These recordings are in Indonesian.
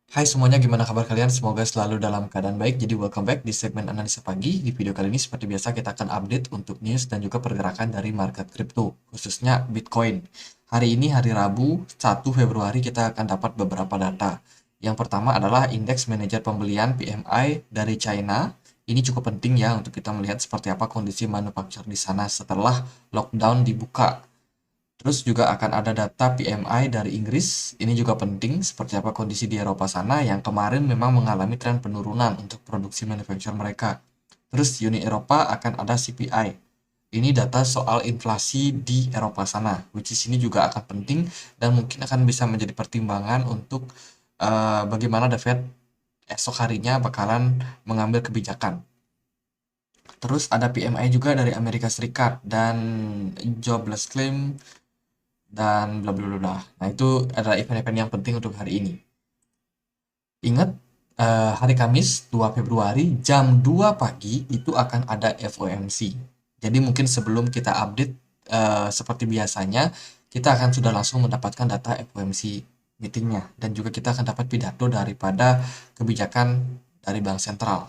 Hai semuanya, gimana kabar kalian? Semoga selalu dalam keadaan baik. Jadi welcome back di segmen analisa pagi. Di video kali ini seperti biasa kita akan update untuk news dan juga pergerakan dari market kripto, khususnya Bitcoin. Hari ini hari Rabu 1 Februari kita akan dapat beberapa data. Yang pertama adalah indeks manajer pembelian PMI dari China. Ini cukup penting ya untuk kita melihat seperti apa kondisi manufaktur di sana setelah lockdown dibuka. Terus juga akan ada data PMI dari Inggris. Ini juga penting seperti apa kondisi di Eropa sana yang kemarin memang mengalami tren penurunan untuk produksi manufaktur mereka. Terus Uni Eropa akan ada CPI. Ini data soal inflasi di Eropa sana, which is ini juga akan penting dan mungkin akan bisa menjadi pertimbangan untuk bagaimana The Fed esok harinya bakalan mengambil kebijakan. Terus ada PMI juga dari Amerika Serikat dan jobless claim dan bla bla bla bla. Nah, itu adalah event-event yang penting untuk hari ini. Ingat, hari Kamis 2 Februari jam 2 pagi itu akan ada FOMC. Jadi mungkin sebelum kita update seperti biasanya, kita akan sudah langsung mendapatkan data FOMC meetingnya dan juga kita akan dapat pidato daripada kebijakan dari Bank Sentral.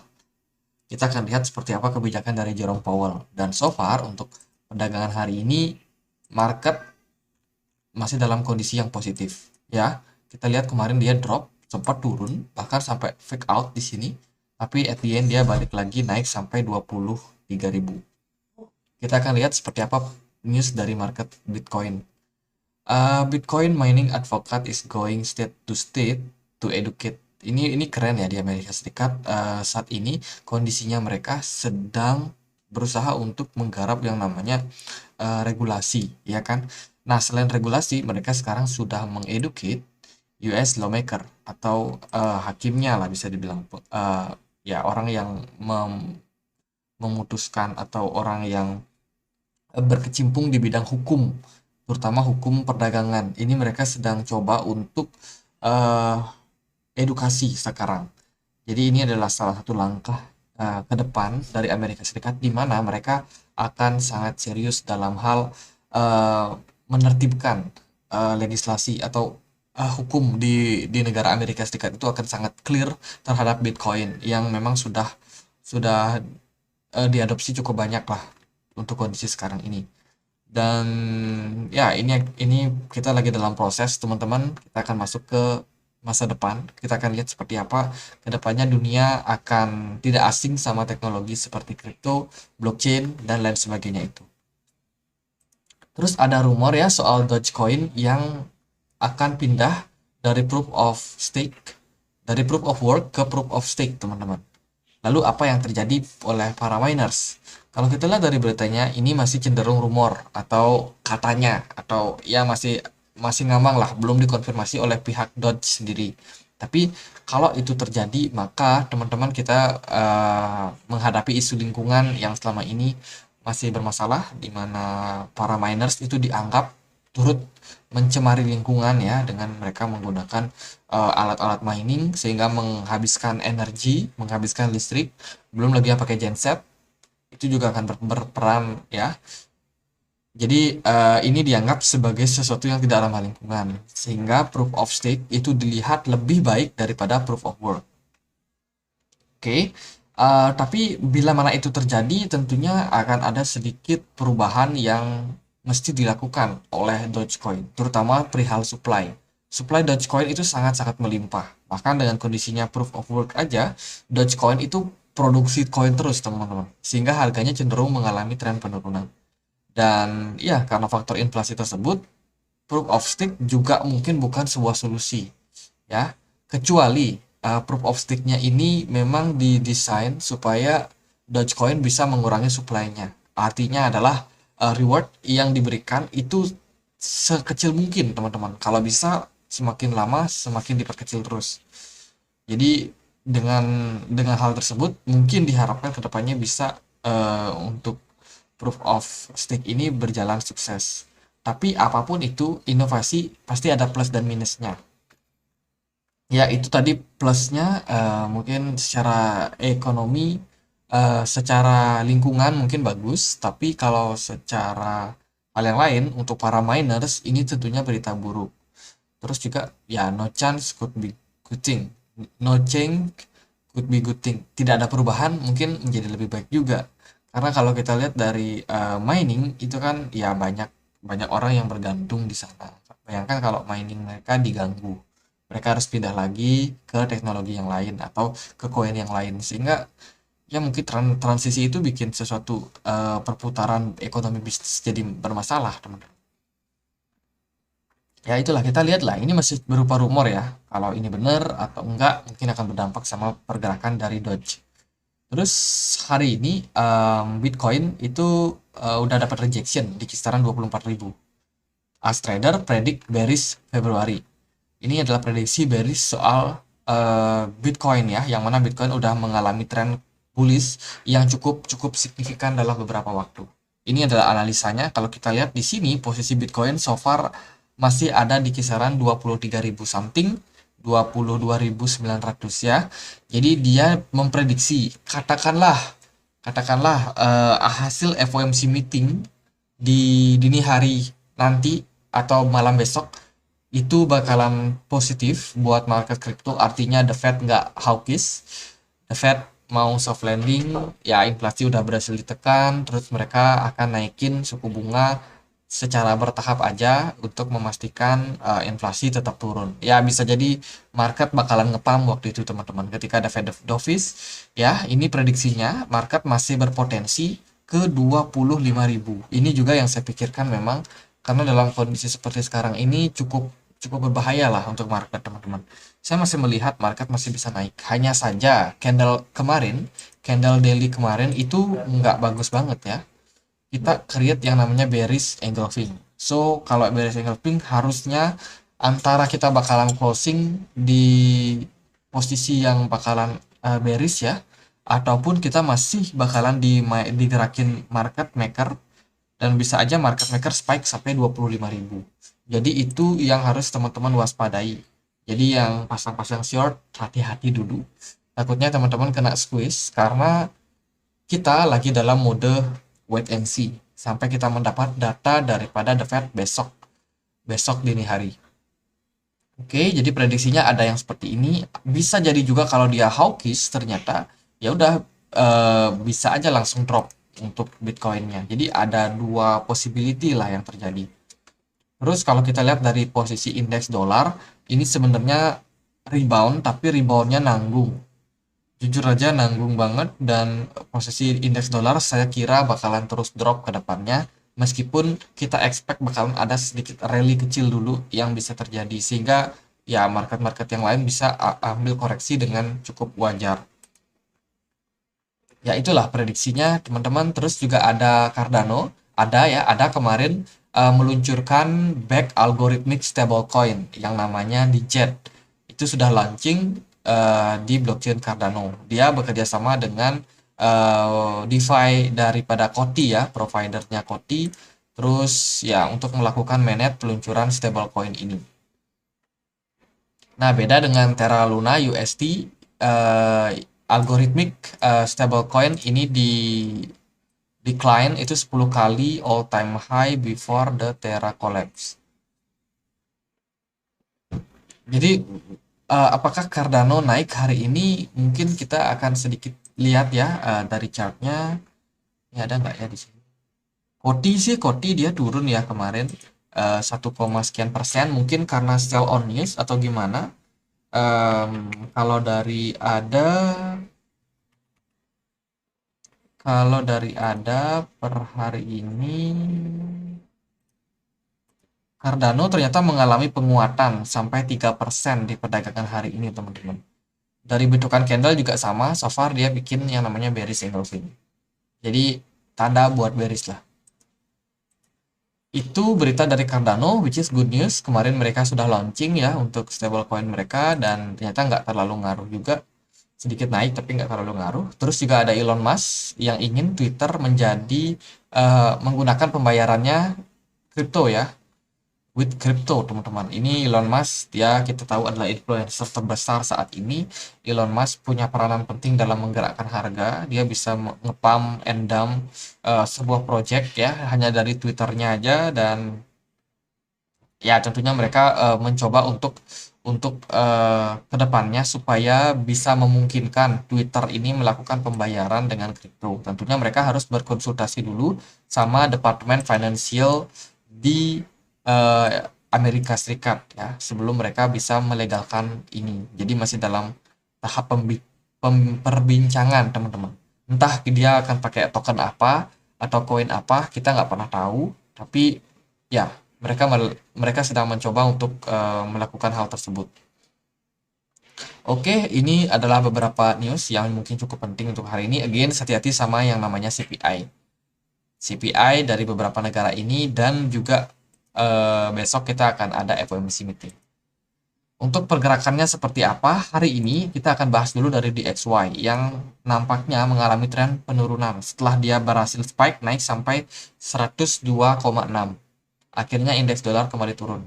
Kita akan lihat seperti apa kebijakan dari Jerome Powell. Dan so far untuk perdagangan hari ini market masih dalam kondisi yang positif ya. Kita lihat kemarin dia drop, sempat turun bahkan sampai fake out di sini, tapi at the end dia balik lagi naik sampai 23.000. Kita akan lihat seperti apa news dari market Bitcoin. Bitcoin mining advocate is going state to state to educate. Ini keren ya di Amerika Serikat. Saat ini kondisinya mereka sedang berusaha untuk menggarap yang namanya regulasi, ya kan? Nah, selain regulasi, mereka sekarang sudah mengeducate US lawmaker atau hakimnya lah bisa dibilang, ya orang yang memutuskan atau orang yang berkecimpung di bidang hukum, terutama hukum perdagangan. Ini mereka sedang coba untuk eh, edukasi sekarang. Jadi ini adalah salah satu langkah ke depan dari Amerika Serikat di mana mereka akan sangat serius dalam hal eh, menertibkan legislasi atau hukum di negara Amerika Serikat itu akan sangat clear terhadap Bitcoin yang memang sudah diadopsi cukup banyak lah untuk kondisi sekarang ini. Dan ya ini kita lagi dalam proses teman-teman, kita akan masuk ke masa depan. Kita akan lihat seperti apa kedepannya dunia akan tidak asing sama teknologi seperti kripto, blockchain, dan lain sebagainya itu. Terus ada rumor ya soal Dogecoin yang akan pindah dari proof of stake, dari proof of work ke proof of stake, teman-teman. Lalu apa yang terjadi oleh para miners? Kalau kita lihat dari beritanya, ini masih cenderung rumor atau katanya atau ya masih masih ngambang lah, belum dikonfirmasi oleh pihak Dodge sendiri. Tapi kalau itu terjadi, maka teman-teman kita menghadapi isu lingkungan yang selama ini masih bermasalah, di mana para miners itu dianggap turut mencemari lingkungan ya dengan mereka menggunakan alat-alat mining sehingga menghabiskan energi, menghabiskan listrik, belum lagi yang pakai genset itu juga akan berperan ya. Jadi ini dianggap sebagai sesuatu yang tidak ramah lingkungan sehingga proof of stake itu dilihat lebih baik daripada proof of work. Oke, tapi bila mana itu terjadi, tentunya akan ada sedikit perubahan yang mesti dilakukan oleh Dogecoin, terutama perihal supply. Supply Dogecoin itu sangat-sangat melimpah. Bahkan dengan kondisinya proof of work aja, Dogecoin itu produksi koin terus, teman-teman. Sehingga harganya cenderung mengalami tren penurunan. Dan ya, karena faktor inflasi tersebut, proof of stake juga mungkin bukan sebuah solusi ya, kecuali proof of stake-nya ini memang didesain supaya Dogecoin bisa mengurangi supply-nya. Artinya adalah reward yang diberikan itu sekecil mungkin, teman-teman. Kalau bisa semakin lama semakin diperkecil terus. Jadi dengan hal tersebut mungkin diharapkan kedepannya bisa untuk proof of stake ini berjalan sukses. Tapi apapun itu, inovasi pasti ada plus dan minusnya. Ya, itu tadi plusnya mungkin secara ekonomi, secara lingkungan mungkin bagus, tapi kalau secara hal yang lain untuk para miners ini tentunya berita buruk. Terus juga ya no chance could be good thing. No change could be good thing. Tidak ada perubahan mungkin menjadi lebih baik juga. Karena kalau kita lihat dari mining itu kan ya banyak banyak orang yang bergantung di sana. Bayangkan kalau mining mereka diganggu, mereka harus pindah lagi ke teknologi yang lain atau ke koin yang lain, sehingga ya mungkin transisi itu bikin sesuatu perputaran ekonomi bisnis jadi bermasalah, teman-teman. Ya itulah, kita lihat lah, ini masih berupa rumor ya. Kalau ini benar atau enggak mungkin akan berdampak sama pergerakan dari Doge. Terus hari ini Bitcoin itu udah dapat rejection di kisaran 24.000. As trader predik bearish Februari. Ini adalah prediksi bearish soal Bitcoin ya, yang mana Bitcoin udah mengalami tren bullish yang cukup cukup signifikan dalam beberapa waktu. Ini adalah analisanya. Kalau kita lihat di sini posisi Bitcoin so far masih ada di kisaran 23.000 something, 22.900 ya. Jadi dia memprediksi katakanlah hasil FOMC meeting di dini hari nanti atau malam besok itu bakalan positif buat market kripto, artinya the Fed nggak hawkish, the Fed mau soft landing, ya inflasi udah berhasil ditekan, terus mereka akan naikin suku bunga secara bertahap aja untuk memastikan inflasi tetap turun. Ya bisa jadi market bakalan ngepam waktu itu, teman-teman. Ketika ada Fed Office, ya ini prediksinya market masih berpotensi ke 25.000. Ini juga yang saya pikirkan memang, karena dalam kondisi seperti sekarang ini cukup cukup berbahaya lah untuk market, teman-teman. Saya masih melihat market masih bisa naik. Hanya saja candle daily kemarin itu nggak bagus banget ya. Kita create yang namanya bearish engulfing. So, kalau bearish engulfing harusnya antara kita bakalan closing di posisi yang bakalan bearish ya, ataupun kita masih bakalan digerakin market maker, dan bisa aja market maker spike sampai 25.000. Jadi itu yang harus teman-teman waspadai. Jadi yang pasang-pasang short, hati-hati dulu. Takutnya teman-teman kena squeeze karena kita lagi dalam mode wait and see sampai kita mendapat data daripada The Fed besok dini hari. Oke, jadi prediksinya ada yang seperti ini. Bisa jadi juga kalau dia hawkish ternyata ya udah bisa aja langsung drop untuk Bitcoinnya. Jadi ada dua possibility lah yang terjadi. Terus kalau kita lihat dari posisi indeks dolar, ini sebenarnya rebound, tapi reboundnya nanggung. Jujur aja nanggung banget, dan posisi indeks dolar saya kira bakalan terus drop ke depannya. Meskipun kita expect bakalan ada sedikit rally kecil dulu yang bisa terjadi, sehingga ya market-market yang lain bisa ambil koreksi dengan cukup wajar. Ya itulah prediksinya, teman-teman. Terus juga ada Cardano, ada kemarin meluncurkan back algorithmic stablecoin yang namanya di Jet. Itu sudah launching di blockchain Cardano. Dia bekerja sama dengan DeFi daripada Koti ya, providernya Koti. Terus ya untuk melakukan mainnet peluncuran stablecoin ini. Nah, beda dengan Terra Luna UST, algorithmic stablecoin ini decline itu 10 kali all time high before the Terra collapse. Jadi apakah Cardano naik hari ini? Mungkin kita akan sedikit lihat ya dari chartnya. Ini ada nggak ya di sini? Koti dia turun ya kemarin 1, sekian persen, mungkin karena sell on news atau gimana. Kalau dari ada per hari ini Cardano ternyata mengalami penguatan sampai 3% di perdagangan hari ini, teman-teman. Dari bentukan candle juga sama, so far dia bikin yang namanya bearish engulfing. Jadi tanda buat bearish lah. Itu berita dari Cardano, which is good news. Kemarin mereka sudah launching ya untuk stablecoin mereka, dan ternyata nggak terlalu ngaruh juga. Sedikit naik tapi nggak terlalu ngaruh. Terus juga ada Elon Musk yang ingin Twitter menjadi menggunakan pembayarannya kripto ya, with crypto, teman-teman. Ini Elon Musk, dia kita tahu adalah influencer terbesar saat ini. Elon Musk punya peranan penting dalam menggerakkan harga. Dia bisa ngepam and dump sebuah project ya hanya dari Twitternya aja, dan Ya tentunya mereka mencoba untuk kedepannya supaya bisa memungkinkan Twitter ini melakukan pembayaran dengan kripto. Tentunya mereka harus berkonsultasi dulu sama Departemen Financial di Amerika Serikat ya sebelum mereka bisa melegalkan ini. Jadi masih dalam tahap perbincangan teman-teman. Entah dia akan pakai token apa atau koin apa kita nggak pernah tahu. Tapi ya mereka sedang mencoba untuk melakukan hal tersebut. Oke, ini adalah beberapa news yang mungkin cukup penting untuk hari ini. Again, hati-hati sama yang namanya CPI. CPI dari beberapa negara ini dan juga besok kita akan ada FOMC meeting. Untuk pergerakannya seperti apa? Hari ini kita akan bahas dulu dari DXY yang nampaknya mengalami tren penurunan setelah dia berhasil spike naik sampai 102,6. Akhirnya indeks dolar kembali turun.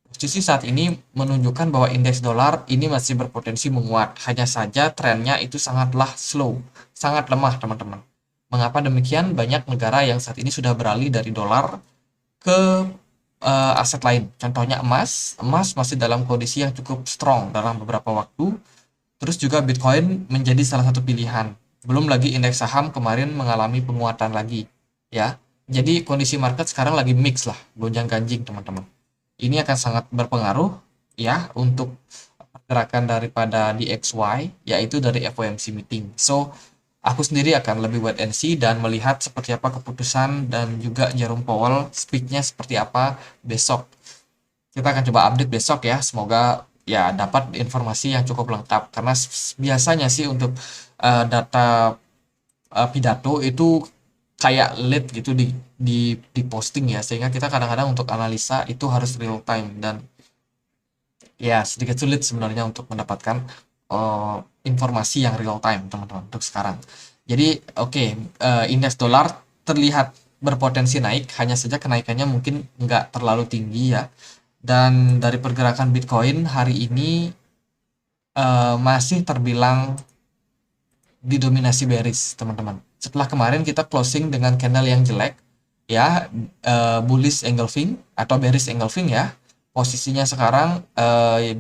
Posisi saat ini menunjukkan bahwa indeks dolar ini masih berpotensi menguat. Hanya saja trennya itu sangatlah slow, sangat lemah teman-teman. Mengapa demikian? Banyak negara yang saat ini sudah beralih dari dolar ke aset lain. Contohnya emas. Emas masih dalam kondisi yang cukup strong dalam beberapa waktu. Terus juga Bitcoin menjadi salah satu pilihan. Belum lagi indeks saham kemarin mengalami penguatan lagi, ya. Jadi kondisi market sekarang lagi mix lah, gonjang-ganjing teman-teman. Ini akan sangat berpengaruh ya untuk pergerakan daripada DXY, yaitu dari FOMC meeting. So, aku sendiri akan lebih wait and see dan melihat seperti apa keputusan dan juga Jerome Powell speak-nya seperti apa besok. Kita akan coba update besok ya. Semoga ya dapat informasi yang cukup lengkap karena biasanya sih untuk data pidato itu kayak lead gitu di posting ya sehingga kita kadang-kadang untuk analisa itu harus real time dan ya sedikit sulit sebenarnya untuk mendapatkan uh, informasi yang real time teman-teman untuk sekarang. Jadi oke, indeks dolar terlihat berpotensi naik, hanya saja kenaikannya mungkin nggak terlalu tinggi ya. Dan dari pergerakan Bitcoin hari ini masih terbilang didominasi bearish teman-teman. Setelah kemarin kita closing dengan candle yang jelek ya, bullish engulfing atau bearish engulfing ya. Posisinya sekarang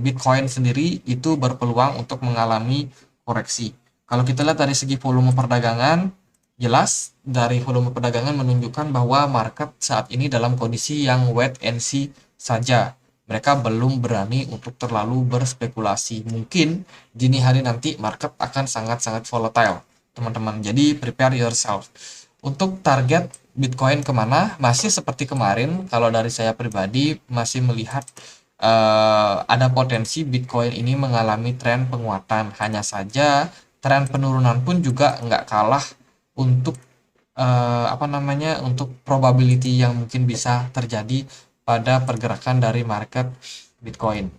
Bitcoin sendiri itu berpeluang untuk mengalami koreksi. Kalau kita lihat dari segi volume perdagangan, jelas dari volume perdagangan menunjukkan bahwa market saat ini dalam kondisi yang wait and see saja. Mereka belum berani untuk terlalu berspekulasi. Mungkin dini hari nanti market akan sangat-sangat volatile, teman-teman. Jadi prepare yourself. Untuk target Bitcoin kemana? Masih seperti kemarin, kalau dari saya pribadi masih melihat ada potensi Bitcoin ini mengalami tren penguatan. Hanya saja tren penurunan pun juga nggak kalah untuk apa namanya untuk probability yang mungkin bisa terjadi pada pergerakan dari market Bitcoin.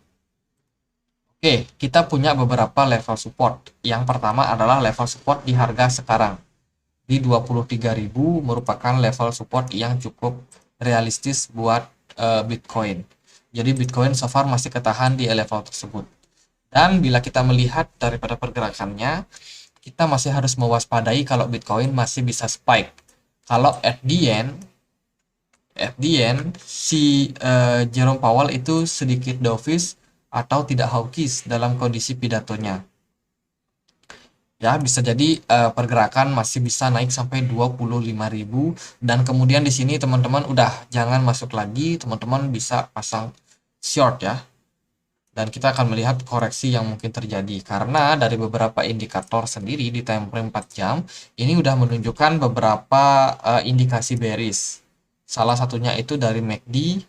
Oke, kita punya beberapa level support. Yang pertama adalah level support di harga sekarang. Di 23.000 merupakan level support yang cukup realistis buat Bitcoin. Jadi Bitcoin so far masih ketahan di level tersebut. Dan bila kita melihat daripada pergerakannya, kita masih harus mewaspadai kalau Bitcoin masih bisa spike. Kalau at the end si Jerome Powell itu sedikit dovish atau tidak hawkish dalam kondisi pidatonya. Ya, bisa jadi pergerakan masih bisa naik sampai 25.000 dan kemudian di sini teman-teman udah jangan masuk lagi, teman-teman bisa pasang short ya. Dan kita akan melihat koreksi yang mungkin terjadi karena dari beberapa indikator sendiri di time frame 4 jam ini udah menunjukkan beberapa indikasi bearish. Salah satunya itu dari MACD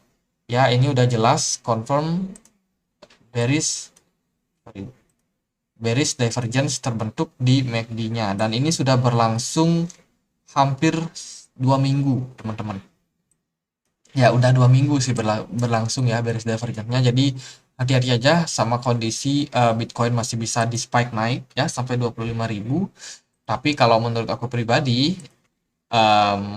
ya, ini udah jelas confirm bearish bearish divergence terbentuk di MACD-nya dan ini sudah berlangsung hampir 2 minggu teman-teman. Ya udah 2 minggu sih berlangsung ya bearish divergence-nya. Jadi hati-hati aja sama kondisi Bitcoin masih bisa di spike naik ya sampai 25.000. Tapi kalau menurut aku pribadi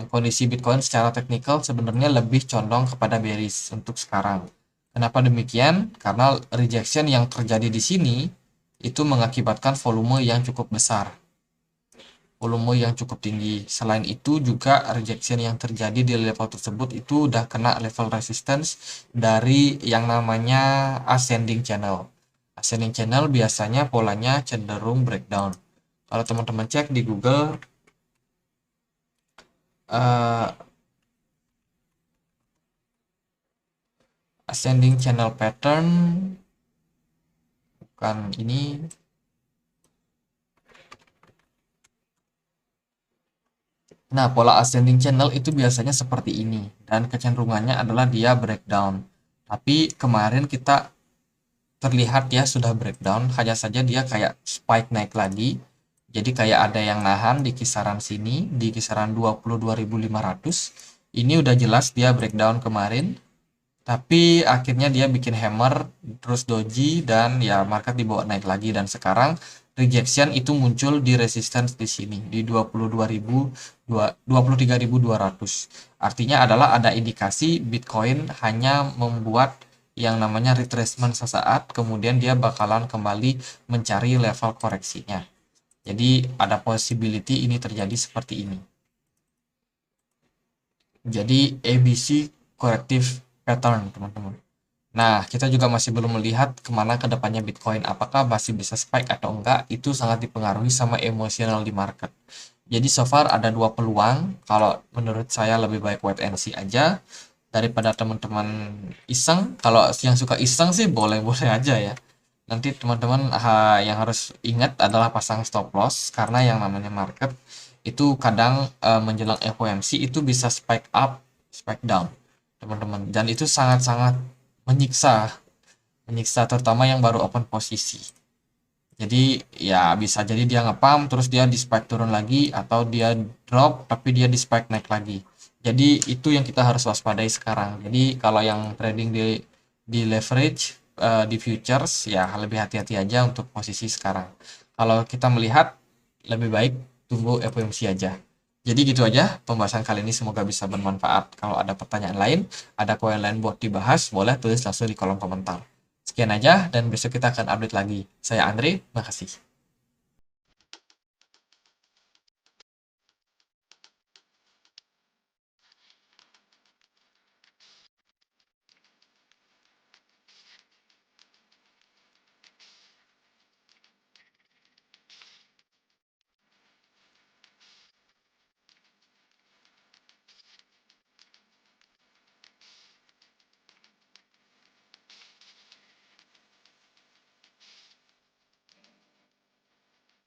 kondisi Bitcoin secara teknikal sebenarnya lebih condong kepada bearish untuk sekarang. Kenapa demikian? Karena rejection yang terjadi di sini itu mengakibatkan volume yang cukup besar. volume yang cukup tinggi. Selain itu juga rejection yang terjadi di level tersebut itu udah kena level resistance dari yang namanya ascending channel. Ascending channel biasanya polanya cenderung breakdown. Kalau teman-teman cek di Google, uh, ascending channel pattern, bukan ini. Nah, pola ascending channel itu biasanya seperti ini dan kecenderungannya adalah dia breakdown. Tapi kemarin kita terlihat ya sudah breakdown, hanya saja dia kayak spike naik lagi. Jadi kayak ada yang nahan di kisaran sini, di kisaran 22.500. Ini udah jelas dia breakdown kemarin, tapi akhirnya dia bikin hammer, terus doji, dan ya market dibawa naik lagi. Dan sekarang rejection itu muncul di resistance di sini, di 23.200. Artinya adalah ada indikasi Bitcoin hanya membuat yang namanya retracement sesaat, kemudian dia bakalan kembali mencari level koreksinya. Jadi ada possibility ini terjadi seperti ini. Jadi ABC corrective pattern, teman-teman. Nah, kita juga masih belum melihat kemana kedepannya Bitcoin. Apakah masih bisa spike atau enggak, itu sangat dipengaruhi sama emosional di market. Jadi so far ada dua peluang. Kalau menurut saya lebih baik wait and see aja daripada teman-teman iseng. Kalau yang suka iseng sih boleh-boleh aja ya. Nanti teman-teman yang harus ingat adalah pasang stop loss, karena yang namanya market itu kadang menjelang FOMC itu bisa spike up, spike down, teman-teman. Dan itu sangat-sangat menyiksa, menyiksa terutama yang baru open posisi. Jadi ya bisa jadi dia ngepump terus dia di spike turun lagi, atau dia drop tapi dia di spike naik lagi. Jadi itu yang kita harus waspadai sekarang. Jadi kalau yang trading di leverage, di futures, ya lebih hati-hati aja untuk posisi sekarang. Kalau kita melihat, lebih baik tunggu FOMC aja. Jadi gitu aja pembahasan kali ini, semoga bisa bermanfaat. Kalau ada pertanyaan lain, ada poin lain buat dibahas, boleh tulis langsung di kolom komentar. Sekian aja dan besok kita akan update lagi. Saya Andre, makasih.